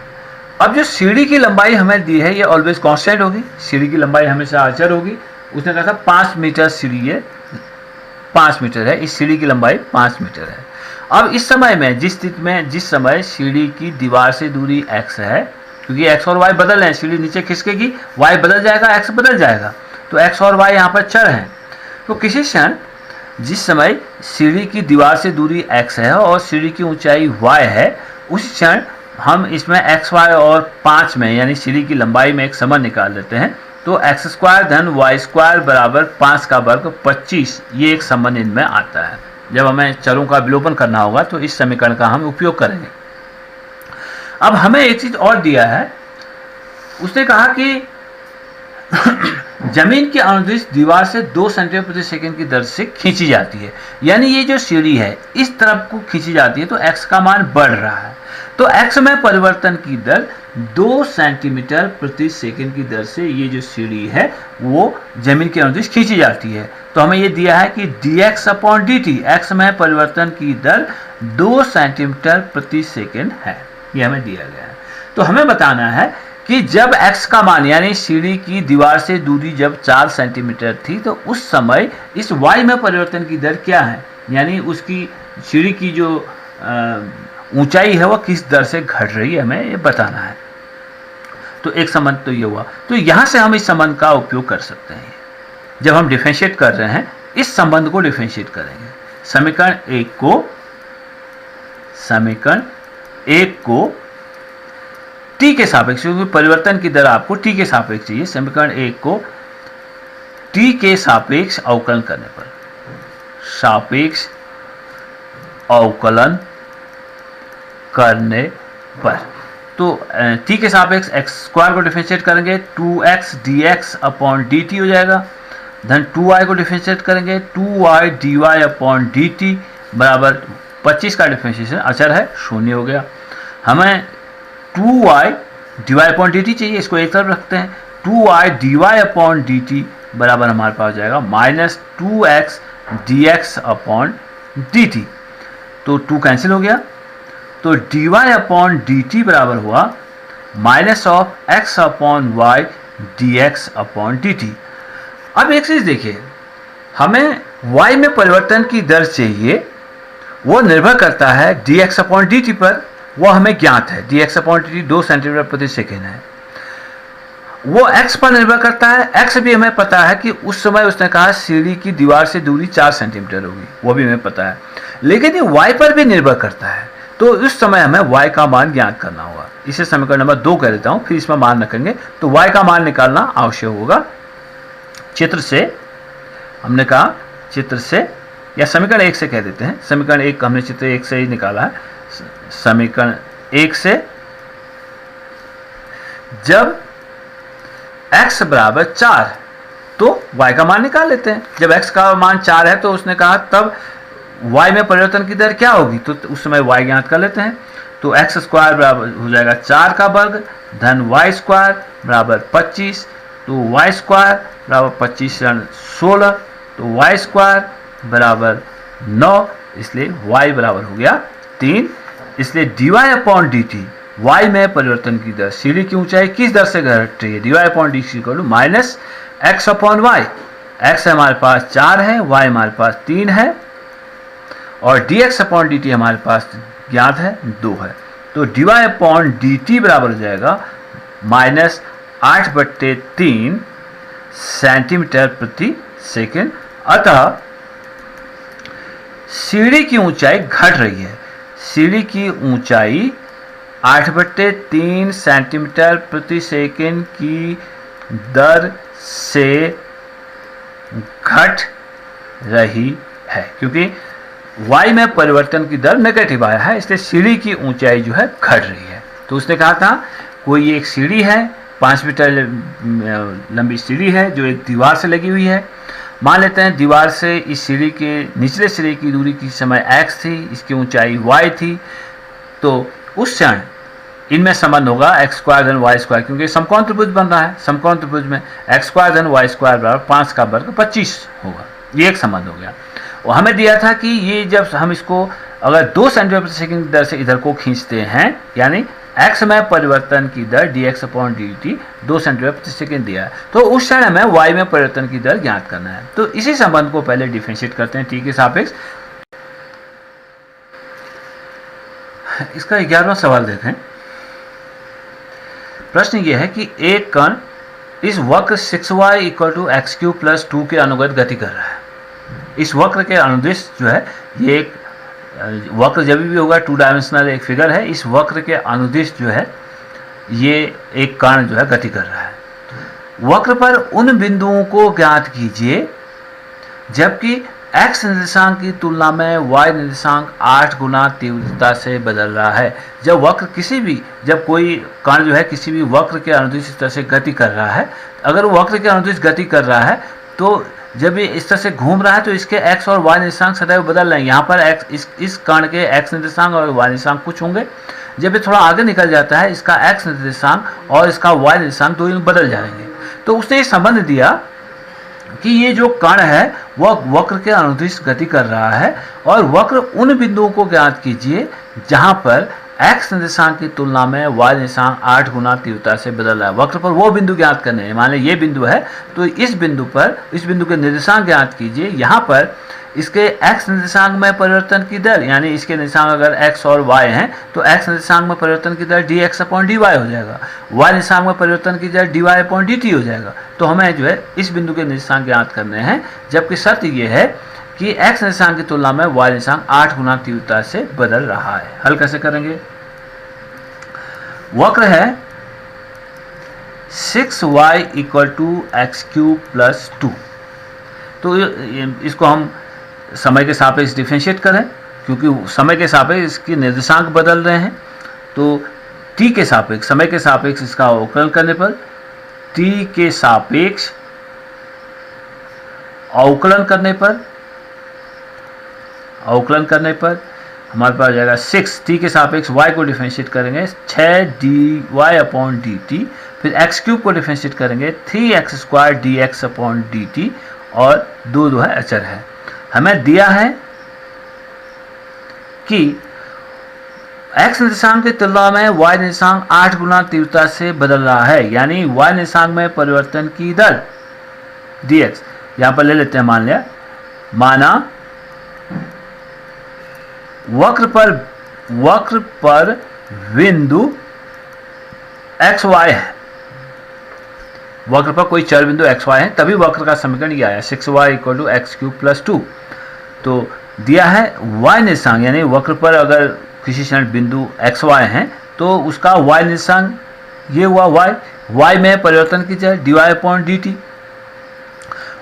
अब जो सीढ़ी की लंबाई हमें दी है ये ऑलवेज कांस्टेंट होगी, सीढ़ी की लंबाई हमेशा अचर होगी। उसने कहा था 5 मीटर सीढ़ी है, 5 मीटर है, इस सीढ़ी की लंबाई 5 मीटर है। अब इस समय में जिस स्थिति में जिस समय सीढ़ी की दीवार से दूरी x है, क्योंकि x और y बदल रहे हैं, सीढ़ी नीचे खिसकेगी, y बदल जाएगा, x बदल जाएगा, तो x और y यहाँ पर चर हैं। तो किसी क्षण जिस समय सीढ़ी की दीवार से दूरी x है और सीढ़ी की ऊंचाई y है, उस क्षण हम इसमें x y और 5 में यानी सीढ़ी की लंबाई में एक संबंध निकाल लेते हैं। तो x स्क्वायर धन y स्क्वायर बराबर 5 का वर्ग 25, ये एक संबंध इनमें आता है। जब हमें चरों का विलोपन करना होगा तो इस समीकरण का हम उपयोग करेंगे। अब हमें एक चीज और दिया है, उसने कहा कि जमीन की अनुदिश दीवार से 2 सेंटीमीटर प्रति सेकंड की दर से खींची जाती है, यानी ये जो सीढ़ी है इस तरफ को खींची जाती है, तो x का मान बढ़ रहा है। तो x में परिवर्तन की दर 2 सेंटीमीटर प्रति सेकंड की दर से ये जो सीढ़ी है वो जमीन की अनुदिश खींची जाती है। तो हमें ये दिया है कि dx अपॉन dt, x में परिवर्तन की दर 2 सेंटीमीटर प्रति सेकंड है, ये हमें दिया गया है। तो हमें बताना है कि जब x का मान यानी सीढ़ी की दीवार से दूरी जब 4 सेंटीमीटर थी तो उस समय इस y में परिवर्तन की दर क्या है, यानी उसकी सीढ़ी की जो ऊंचाई है वो किस दर से घट रही है, हमें ये बताना है। तो एक संबंध तो ये हुआ। तो यहां से हम इस संबंध का उपयोग कर सकते हैं। जब हम डिफरेंशिएट कर रहे हैं इस संबंध को डिफरेंशिएट करेंगे। समीकरण एक को t के सापेक्ष, क्योंकि परिवर्तन की दर आपको t के सापेक्ष चाहिए, समीकरण 1 को t के सापेक्ष अवकलन करने पर, सापेक्ष अवकलन करने पर, तो t के सापेक्ष x स्क्वायर को डिफरेंशिएट करेंगे 2x dx अपॉन dt हो जाएगा, धन 2y को डिफरेंशिएट करेंगे 2y dy अपॉन dt बराबर 25 का डिफरेंशिएशन अचर है 0 हो गया। हमें 2y dy अपॉन dt चाहिए, इसको एक तरफ रखते हैं, 2y dy अपॉन dt बराबर हमारे पास हो जाएगा minus 2x dx upon dt, तो 2 कैंसिल हो गया, तो dy अपॉन dt बराबर हुआ minus of x upon y dx upon dt। अब एक चीज देखिए, हमें y में परिवर्तन की दर चाहिए, वो निर्भर करता है dx अपॉन dt पर, वो हमें ज्ञात है, dx अपॉन dt 2 सेंटीमीटर प्रति सेकेंड है। वो x पर निर्भर करता है, x भी हमें पता है कि उस समय उसने कहा सीढ़ी की दीवार से दूरी 4 सेंटीमीटर होगी, वो भी हमें पता है, लेकिन ये y पर भी निर्भर करता है, तो उस समय हमें y का मान ज्ञात करना होगा। इसे समीकरण नंबर 2 कह देता हूँ, फिर इसमें मान रखेंगे, तो y का मान निकालना आवश्यक होगा। चित्र से हमने कहा, चित्र से या समीकरण 1 से कह देते हैं, समीकरण 1 हमने चित्र 1 से ही निकाला है। समीकरण 1 से जब x बराबर 4 तो y का मान निकाल लेते हैं। जब x का मान 4 है तो उसने कहा तब y में परिवर्तन की दर क्या होगी, तो उस समय y ज्ञात कर लेते हैं। तो x स्क्वायर बराबर हो जाएगा 4 का वर्ग धन y स्क्वायर बराबर 25, तो y स्क्वायर बराबर 25 16, तो y स्क्वायर बराबर 9, इसलिए y बराबर हो गया 3। इसलिए dy अपॉन dt y में परिवर्तन की दर, सीढ़ी की ऊंचाई किस दर से घट रही है, dy upon dt equal to minus x upon y। x हमारे पास 4 है, y हमारे पास 3 है, और dx अपॉन dt हमारे पास ज्ञात है 2 है। तो dy अपॉन dt बराबर हो जाएगा माइनस 8/3 सेंटीमीटर प्रति सेकेंड। अतः सीढ़ी की ऊंचाई घट रही है, सीढ़ी की ऊंचाई 8/3 सेंटीमीटर प्रति सेकेंड की दर से घट रही है, क्योंकि y में परिवर्तन की दर नेगेटिव आया है, इसलिए सीढ़ी की ऊंचाई जो है घट रही है। तो उसने कहा था कोई एक सीढ़ी है, 5 मीटर लंबी सीढ़ी है जो एक दीवार से लगी हुई है। मान लेते हैं दीवार से इस सीढ़ी के निचले सिरे की दूरी की समय x थी, इसकी ऊंचाई y थी। तो उस क्षण इनमें संबंध होगा एक्स स्क्वायर धन वाई स्क्वायर, क्योंकि समकोण त्रिभुज बन रहा है। समकोण त्रिभुज में एक्स स्क्वायर धन वाई स्क्वायर बराबर 5 का वर्ग 25 होगा। ये एक संबंध हो गया। और हमें दिया था कि ये जब हम इसको अगर 2 सेंटीमीटर प्रति सेकंड की दर से इधर को खींचते हैं, यानी x में परिवर्तन की दर dx/dt 2 सेंटीमीटर प्रति सेकंड दिया है, तो उस क्षण हमें y में परिवर्तन की दर ज्ञात करना है। तो इसी संबंध को पहले डिफरेंशिएट करते हैं t के सापेक्ष। इसका 11वां सवाल देखें। प्रश्न यह है कि एक कण इस वक्र 6y = x³ + 2 के अनुगत गति कर रहा है। इस वक्र के अनुदिश जो है, ये एक वक्र जब भी होगा 2 डायमेंशनल एक फिगर है, इस वक्र के अनुदिश जो है ये एक कण जो है गति कर रहा है। वक्र पर उन बिंदुओं को ज्ञात कीजिए जबकि x निर्देशांक की तुलना में y निर्देशांक 8 गुना तीव्रता से बदल रहा है। जब कोई कण जो है किसी भी वक्र के अनुदिश इस तरह से गति कर रहा है, अगर वो वक्र के अनुदिश गति कर रहा है तो जब ये इस तरह से घूम रहा है तो इसके x और y निर्देशांक सदैव बदल रहे हैं। यहाँ पर इस कण के x निर्देशांक और y निर्देशांक कुछ होंगे। जब ये थोड़ा आगे निकल जाता है, इसका x निर्देशांक और इसका y निर्देशांक दोनों बदल जाएंगे। तो उसने ये संबंध दिया कि ये जो कण है वह वक्र के अनुदिश गति कर रहा है और वक्र उन बिंदुओं को ज्ञात कीजिए जहां पर x निर्देशांक की तुलना में y निर्देशांक 8 गुना तीव्रता से बदल रहा है। वक्र पर वो बिंदु ज्ञात करने हैं। मान लें ये बिंदु है, तो इस बिंदु के निर्देशांक ज्ञात कीजिए। यहाँ पर इसके x निर्देशांक में परिवर्तन की दर, यानी इसके निर्देशांक अगर x और y हैं तो x निर्देशांक में परिवर्तन की दर dx/dy हो जाएगा, y निर्देशांक में परिवर्तन की दर dy/dt हो जाएगा। तो हमें जो है इस बिंदु के निर्देशांक ज्ञात करने हैं, जबकि शर्त ये है कि x निर्देशांक की तुलना में y निर्देशांक 8 गुना तीव्रता से बदल रहा है। हल कैसे करेंगे? वक्र है 6y = x³ + 2। तो इसको हम समय के सापेक्ष डिफरेंशिएट करें, क्योंकि समय के सापेक्ष इसके निर्देशांक बदल रहे हैं। तो t के सापेक्ष, समय के सापेक्ष इसका अवकलन करने पर, t के सापेक्ष अवकलन करने पर हमारे पास जाएगा 6, t के सापेक्ष y को डिफरेंशिएट करेंगे 6dy/dt, फिर x³ को डिफरेंशिएट करेंगे 3x² dx/dt और 2 है अचर है। हमें दिया है कि x निर्देशांक की तुलना में y निर्देशांक 8 गुना तीव्रता से बदल रहा है, यानी y निर्देशांक में परिवर्तन की दर dx। यहां पर ले लेते हैं, माना वक्र पर बिंदु xy है, वक्र पर कोई चर बिंदु xy है, तभी वक्र का समीकरण ये आया 6y = x³ + 2। तो दिया है y निर्देशांक, यानी वक्र पर अगर किसी क्षण बिंदु xy है तो उसका y निर्देशांक ये हुआ y में परिवर्तन की दर dy/dt।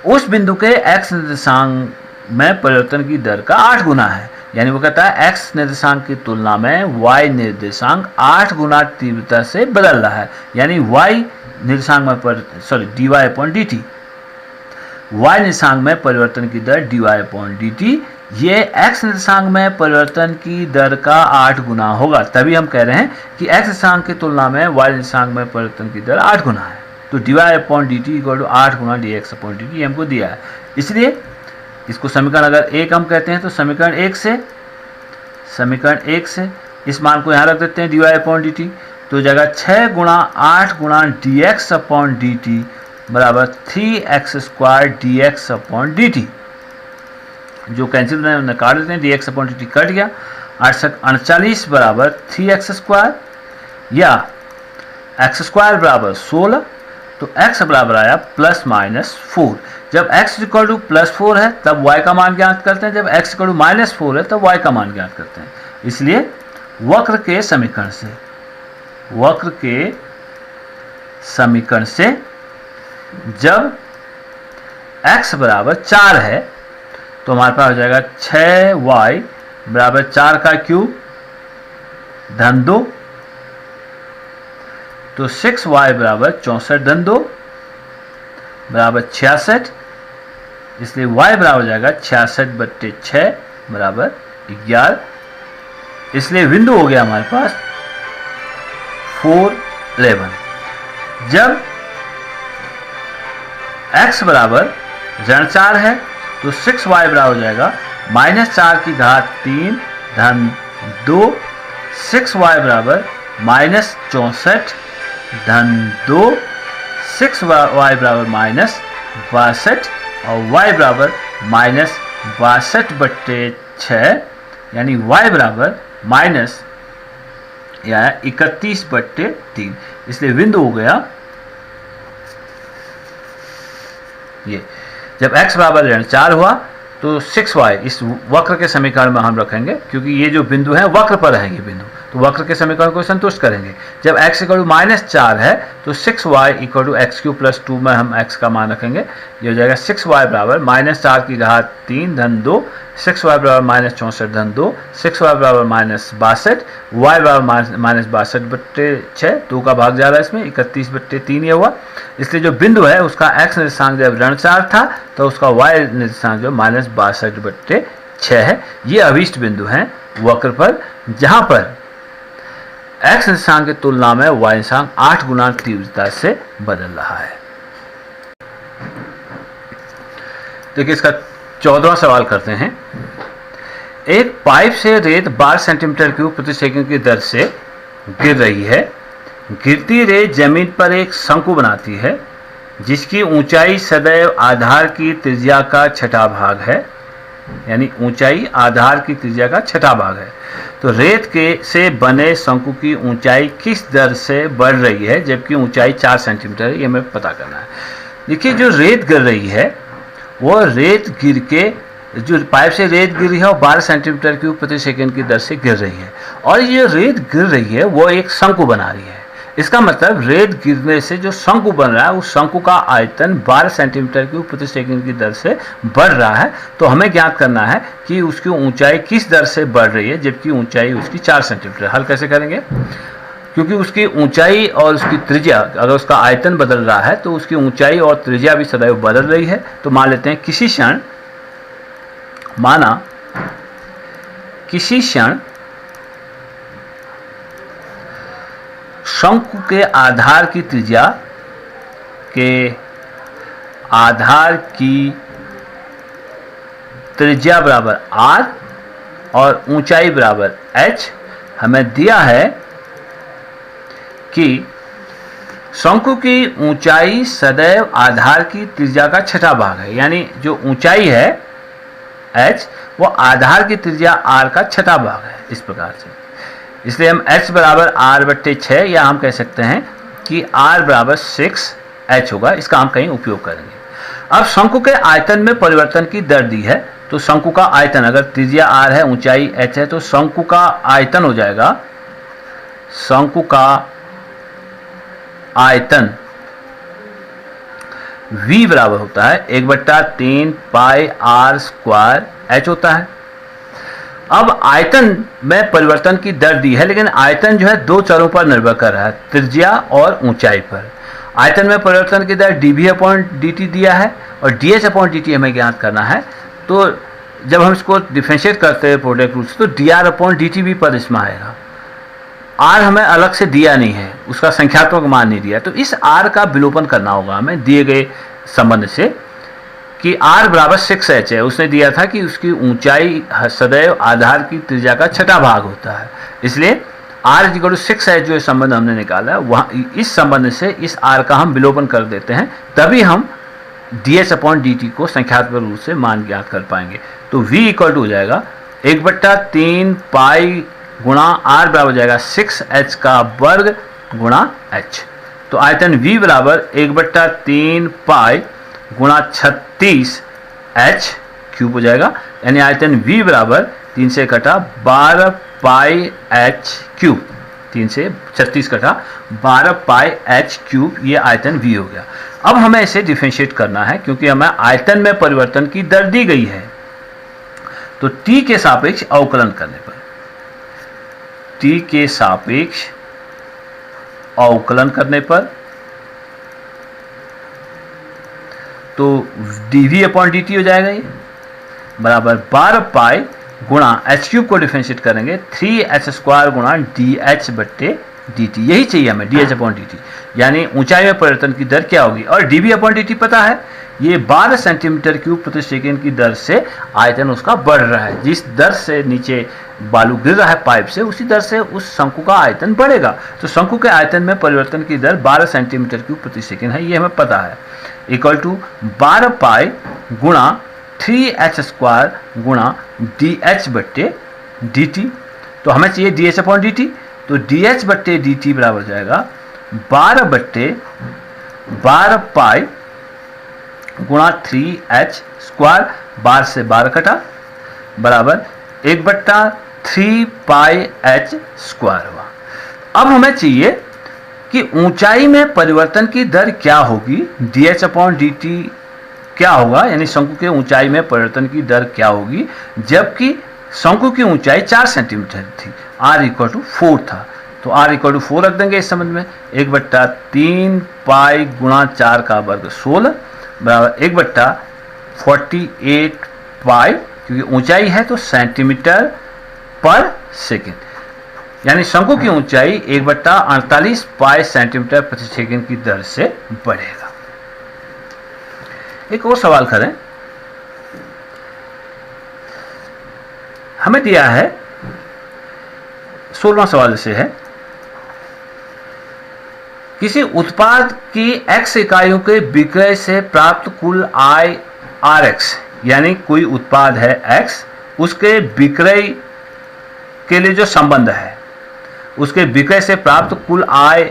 उस बिंदु के x निर्देशांक में परिवर्तन की दर का 8 गुना है, यानी वो कहता है x निर्देशांक की तुलना में y निर्देशांक 8 गुना तीव्रता से बदल रहा है, यानी y निर्देशांक में dy/dt, y निर्देशांक में परिवर्तन की दर dy/dt ये x निर्देशांक में परिवर्तन की दर का 8 गुना होगा। तभी हम कह रहे हैं कि x निर्देशांक की तुलना में y निर्देशांक में परिवर्तन की दर 8 गुना है। तो dy/dt = 8 गुना dx/dt हमको दिया है। इसलिए इसको समीकरण अगर 1 हम कहते हैं तो समीकरण 1 से इस मान को यहाँ रख देते हैं dy/dt, तो जगह 6 गुणा 8 गुणा dx/dt बराबर 3x² dx/dt। जो कैंसिल निकाल देते हैं, dx/dt कट गया, 38 बराबर 3x² या x² बराबर 16, तो x बराबर आया ±4। जब x = +4 है तब y का मान ज्ञात करते हैं, जब x = -4 है तब y का मान ज्ञात करते हैं। इसलिए वक्र के समीकरण से जब x बराबर 4 है तो हमारे पास हो जाएगा 6y बराबर 4 का क्यूब धन 2, तो 6y बराबर 64 धन 2 बराबर 66, इसलिए y बराबर हो जाएगा 66/6 बराबर 11। इसलिए बिंदु हो गया हमारे पास 411। जब x बराबर ऋण 4 है तो 6y बराबर हो जाएगा -4 धन 2, 6y बराबर -64 धन 2, 6y बराबर -62 और y बराबर -62/6, यानी y बराबर -31/3। इसलिए बिंदु हो गया ये। जब x बराबर ऋण 4 हुआ तो 6y इस वक्र के समीकरण में हम रखेंगे, क्योंकि ये जो बिंदु है वक्र पर रहेंगे बिंदु, तो वक्र के समीकरण को संतुष्ट करेंगे। जब x = -4 है तो 6y = x³ + 2 में हम x का मान रखेंगे। ये हो जाएगा 6y बराबर -4 धन 2, 6y बराबर -64 धन 2, 6y बराबर -62, y बराबर -62/6, 2 का भाग जा रहा है इसमें, 31/3 ये हुआ। इसलिए जो बिंदु है उसका x निर्देशांक जब ऋण 4 था तो उसका y निर्देशांक जो -62/6 है। ये अभीष्ट बिंदु हैं वक्र पर, जहां पर x निर्देशांक की तुलना में y निर्देशांक 8 गुना तीव्रता से बदल रहा है। देखिए इसका 14वां सवाल करते हैं। एक पाइप से रेत 12 सेंटीमीटर क्यूब प्रति सेकंड की दर से गिर रही है। गिरती रेत जमीन पर एक शंकु बनाती है जिसकी ऊंचाई सदैव आधार की त्रिज्या का छठा भाग है, यानी ऊंचाई आधार की त्रिज्या का छठा भाग है। तो रेत के से बने शंकु की ऊंचाई किस दर से बढ़ रही है जबकि ऊंचाई 4 सेंटीमीटर है, ये हमें पता करना है। देखिए जो रेत गिर रही है वो रेत गिर के, जो पाइप से रेत गिरी है वो 12 सेंटीमीटर क्यूब प्रति सेकंड की दर से गिर रही है, और ये रेत गिर रही है वो एक शंकु बना रही है। इसका मतलब रेत गिरने से जो शंकु बन रहा है उस शंकु का आयतन 12 सेंटीमीटर क्यूब प्रति सेकंड की दर से बढ़ रहा है। तो हमें ज्ञात करना है कि उसकी ऊंचाई किस दर से बढ़ रही है जबकि ऊंचाई उसकी 4 सेंटीमीटर। हल कैसे करेंगे? क्योंकि उसकी ऊंचाई और उसकी त्रिज्या, अगर उसका आयतन बदल रहा है तो उसकी ऊंचाई और त्रिज्या भी सदैव बदल रही है। तो मान लेते हैं किसी क्षण शंकु के आधार की त्रिज्या बराबर r और ऊंचाई बराबर h। हमें दिया है कि शंकु की ऊंचाई सदैव आधार की त्रिज्या का छठा भाग है, यानी जो ऊंचाई है h वो आधार की त्रिज्या r का छठा भाग है, इस प्रकार से। इसलिए हम h बराबर r/6, या हम कह सकते हैं कि r बराबर 6h होगा। इसका हम कहीं उपयोग करेंगे। अब शंकु के आयतन में परिवर्तन की दर दी है, तो शंकु का आयतन, अगर त्रिज्या r है ऊंचाई h है तो शंकु का आयतन हो जाएगा, शंकु का आयतन v बराबर होता है 1/3 पाई r² h होता है। अब आयतन में परिवर्तन की दर दी है, लेकिन आयतन जो है दो चरों पर निर्भर कर रहा है, त्रिज्या और ऊंचाई पर। आयतन में परिवर्तन की दर dv/dt दिया है और dh/dt हमें ज्ञात करना है। तो जब हम इसको डिफरेंशिएट करते हैं प्रोडक्ट रूल से तो dr/dt भी पद इसमें आएगा। r हमें अलग से दिया नहीं है, उसका संख्यात्मक मान नहीं दिया, तो इस r का विलोपन करना होगा हमें दिए गए संबंध से कि r बराबर 6h है। उसने दिया था कि उसकी ऊंचाई सदैव आधार की त्रिज्या का छठा भाग होता है, इसलिए r = 6h जो संबंध हमने निकाला है वहाँ इस संबंध से इस r का हम विलोपन कर देते हैं, तभी हम dh/dt को संख्यात्मक रूप से मान ज्ञात कर पाएंगे। तो v = हो जाएगा 1/3 पाई गुणा r बराबर हो जाएगा 6h का वर्ग गुणा h। तो आयतन v बराबर 1/3 पाई गुणा 36h³ हो जाएगा, यानी आयतन v बराबर 3 से कटा 12 पाई h³, 3 से 36 कटा 12 पाई h³, ये आयतन v हो गया। अब हमें इसे डिफरेंशिएट करना है क्योंकि हमें आयतन में परिवर्तन की दर दी गई है। तो t के सापेक्ष अवकलन करने पर, t के सापेक्ष अवकलन करने पर तो dv/dt हो जाएगा, ये बराबर 12 पाई गुणा h³ को डिफरेंशिएट करेंगे 3h² गुणा dh/3 डी टी, यही चाहिए हमें, d h upon D t, यानी ऊंचाई में परिवर्तन की दर क्या होगी। और d v upon D t पता है, ये 12 सेंटीमीटर क्यूब प्रति सेकेंड की दर से आयतन उसका बढ़ रहा है। जिस दर से नीचे बालू गिर रहा है पाइप से, उसी दर से उस शंकु का आयतन बढ़ेगा। तो शंकु के आयतन में परिवर्तन की दर 12 सेंटीमीटर क्यूब प्रति सेकेंड है, ये हमें पता है। इक्वल टू 12 पाई गुणा 3h स्क्वायर गुणा डी एच बट्टे डी टी। तो हमें चाहिए D h upon D T, तो डी एच बट्टे डी टी बराबर हो जाएगा 12 बट्टे 12 पाई गुणा 3h स्क्वायर, 12 से 12 कटा, बराबर 1/3 पाई h स्क्वायर हुआ। अब हमें चाहिए कि ऊंचाई में परिवर्तन की दर क्या होगी, D h upon D T क्या होगा, यानी शंकु के ऊंचाई में परिवर्तन की दर क्या होगी, जबकि शंकु की ऊंचाई 4 सेंटीमीटर थी, r इक्वल टू 4 था। तो r इक्वल टू 4 रख देंगे इस संबंध में, 1/3 पाई गुणा 4 का वर्ग 16 बराबर 1/48 पाई, क्योंकि ऊंचाई है तो सेंटीमीटर पर सेकेंड, यानी शंकु की ऊंचाई 1/48 पाई सेंटीमीटर प्रति सेकेंड की दर से बढ़ेगा। एक और सवाल करें, हमें दिया है 16वां सवाल से है, किसी उत्पाद की x इकाइयों के विक्रय से प्राप्त कुल आय rx, यानी कोई उत्पाद है x, उसके विक्रय के लिए जो संबंध है, उसके विक्रय से प्राप्त कुल आय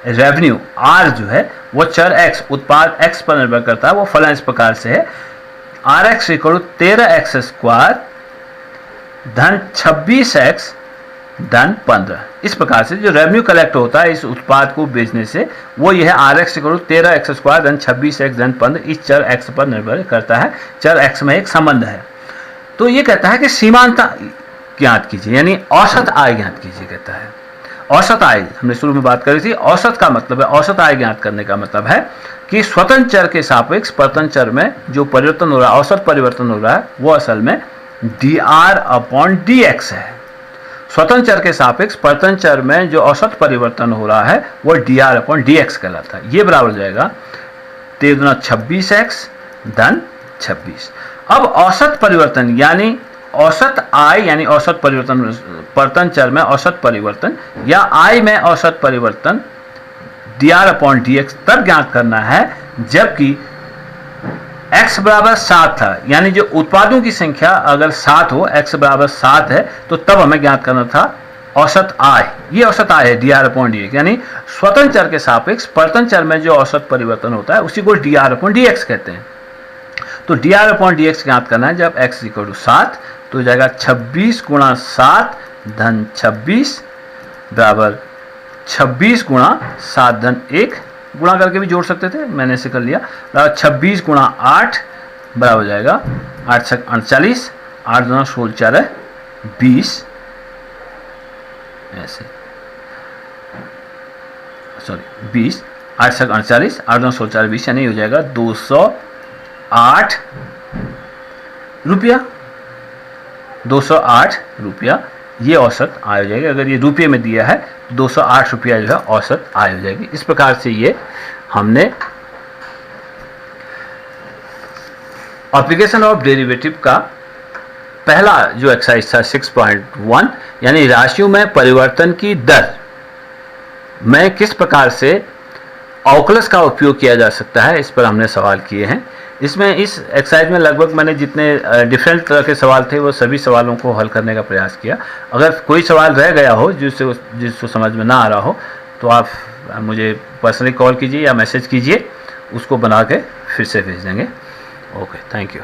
रेवेन्यू r जो है वो चर x, उत्पाद x पर निर्भर करता है। वो फलन इस प्रकार से है, rx इक्वल 13x स्क्वायर धन 26x धन 15। इस प्रकार से जो रेवेन्यू कलेक्ट होता है इस उत्पाद को बेचने से, वो यह rx इक्वल 13x स्क्वायर धन 26x धन 15 इस चर x पर निर्भर करता है। चर x में एक संबंध है। तो ये कहता है कि सीमांत ज्ञात कीजिए, यानी औसत आय ज्ञात कीजिए। कहता है औसत आय, हमने शुरू में बात करी थी, औसत का मतलब है, औसत आय ज्ञात करने का मतलब है कि स्वतंत्र चर के सापेक्ष परतंत्र चर में जो परिवर्तन हो रहा है, औसत परिवर्तन हो रहा है, वो असल में dr अपॉन dx है। स्वतंत्र चर के सापेक्ष परतंत्र चर में जो औसत परिवर्तन हो रहा है वो dr अपॉन dx कहलाता है। ये बराबर हो जाएगा 13 26x धन 26। अब औसत परिवर्तन यानी औसत आय, यानी औसत परिवर्तन, परतंत्र चर में औसत परिवर्तन या आय में औसत परिवर्तन dr अपॉन dx तब ज्ञात करना है जबकि x बराबर 7 था, यानी जो उत्पादों की संख्या अगर 7 हो, x बराबर 7 है, तो तब हमें ज्ञात करना था औसत आय। ये औसत आय है dr अपॉन dx, यानी स्वतंत्र चर के सापेक्ष परतंत्र चर में जो औसत परिवर्तन होता है उसी को dr अपॉन dx कहते हैं। तो dr अपॉन dx ज्ञात करना है जब x इक्वल टू 7, तो हो जाएगा 26 गुणा 7 धन 26 बराबर 26 गुणा 7 धन 1, गुणा करके भी जोड़ सकते थे, मैंने ऐसे कर लिया, बराबर 26 गुणा 8 बराबर हो जाएगा 8 छक 38, 8 गुणा 16 4 है 20, ऐसे सॉरी 20, 8 छक 38, 8 गुणा 16 4 20, यानी हो जाएगा 208 रुपया, 208 रुपया ये औसत आय हो जाएगी। अगर ये रुपये में दिया है तो 208 रुपया जो है औसत आय हो जाएगी। इस प्रकार से ये हमने एप्लीकेशन ऑफ डेरिवेटिव का पहला जो एक्सरसाइज था 6.1, यानी राशियों में परिवर्तन की दर में किस प्रकार से ऑकुलस का उपयोग किया जा सकता है, इस पर हमने सवाल किए हैं। इसमें इस एक्सरसाइज में लगभग मैंने जितने डिफरेंट तरह के सवाल थे वो सभी सवालों को हल करने का प्रयास किया। अगर कोई सवाल रह गया हो जिसको समझ में ना आ रहा हो तो आप मुझे पर्सनली कॉल कीजिए या मैसेज कीजिए, उसको बना के फिर से भेज देंगे। Okay, thank you.